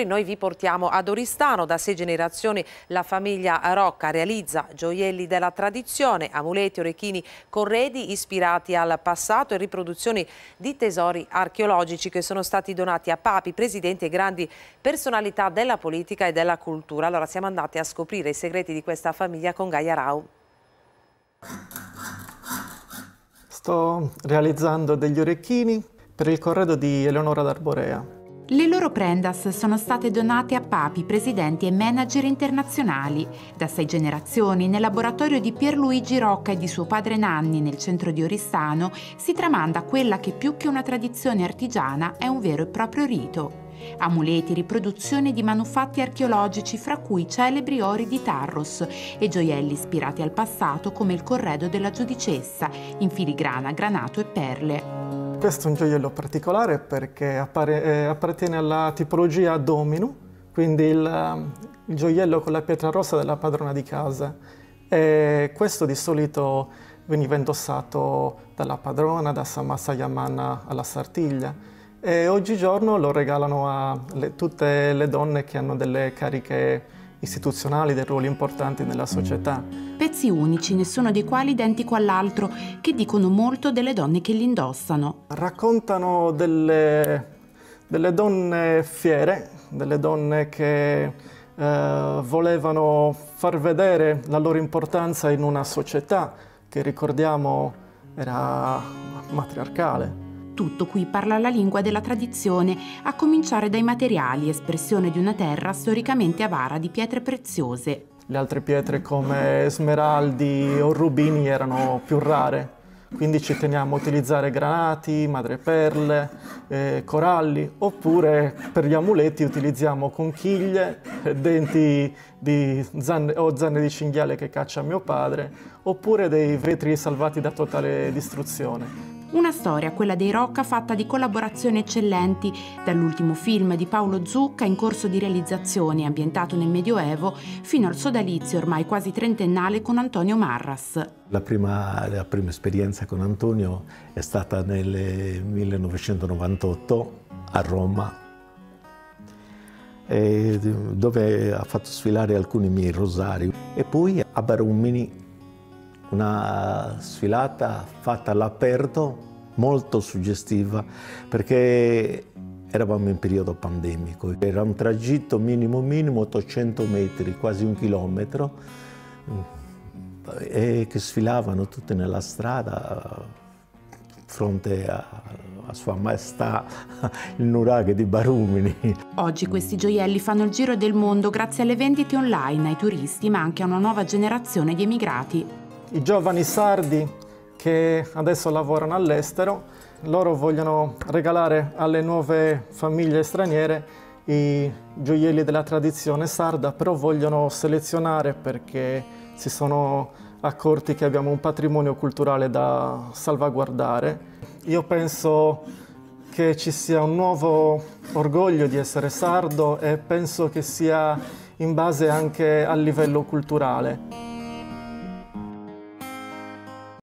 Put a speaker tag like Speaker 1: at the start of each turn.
Speaker 1: Noi vi portiamo ad Oristano. Da 6 generazioni la famiglia Rocca realizza gioielli della tradizione, amuleti, orecchini, corredi ispirati al passato e riproduzioni di tesori archeologici che sono stati donati a papi, presidenti e grandi personalità della politica e della cultura. Allora siamo andati a scoprire i segreti di questa famiglia con Gaia Rau.
Speaker 2: Sto realizzando degli orecchini per il corredo di Eleonora d'Arborea.
Speaker 3: Le loro prendas sono state donate a papi, presidenti e manager internazionali. Da 6 generazioni, nel laboratorio di Pierluigi Rocca e di suo padre Nanni, nel centro di Oristano, si tramanda quella che più che una tradizione artigiana è un vero e proprio rito. Amuleti, riproduzioni di manufatti archeologici, fra cui celebri ori di Tarros, e gioielli ispirati al passato come il corredo della giudicessa, in filigrana, granato e perle.
Speaker 2: Questo è un gioiello particolare perché appartiene alla tipologia domino, quindi il gioiello con la pietra rossa della padrona di casa. E questo di solito veniva indossato dalla padrona, da Samma Sayamana alla Sartiglia, e oggigiorno lo regalano a tutte le donne che hanno delle cariche istituzionali, dei ruoli importanti nella società.
Speaker 3: Pezzi unici, nessuno dei quali identico all'altro, che dicono molto delle donne che li indossano.
Speaker 2: Raccontano delle donne fiere, delle donne che volevano far vedere la loro importanza in una società che, ricordiamo, era matriarcale.
Speaker 3: Tutto qui parla la lingua della tradizione, a cominciare dai materiali, espressione di una terra storicamente avara di pietre preziose.
Speaker 2: Le altre pietre come smeraldi o rubini erano più rare, quindi ci teniamo a utilizzare granati, madreperle, coralli, oppure per gli amuleti utilizziamo conchiglie, denti di zanne di cinghiale che caccia mio padre, oppure dei vetri salvati da totale distruzione.
Speaker 3: Una storia, quella dei Rocca, fatta di collaborazioni eccellenti, dall'ultimo film di Paolo Zucca in corso di realizzazione, ambientato nel Medioevo, fino al sodalizio ormai quasi trentennale con Antonio Marras.
Speaker 4: La prima esperienza con Antonio è stata nel 1998 a Roma, dove ha fatto sfilare alcuni miei rosari. E poi a Barumini, una sfilata fatta all'aperto, molto suggestiva, perché eravamo in periodo pandemico. Era un tragitto minimo 800 metri, quasi 1 chilometro, e che sfilavano tutte nella strada fronte a Sua Maestà il nuraghe di Barumini.
Speaker 3: Oggi questi gioielli fanno il giro del mondo grazie alle vendite online, ai turisti, ma anche a una nuova generazione di emigrati.
Speaker 2: I giovani sardi che adesso lavorano all'estero, loro vogliono regalare alle nuove famiglie straniere i gioielli della tradizione sarda, però vogliono selezionare perché si sono accorti che abbiamo un patrimonio culturale da salvaguardare. Io penso che ci sia un nuovo orgoglio di essere sardo e penso che sia in base anche al livello culturale.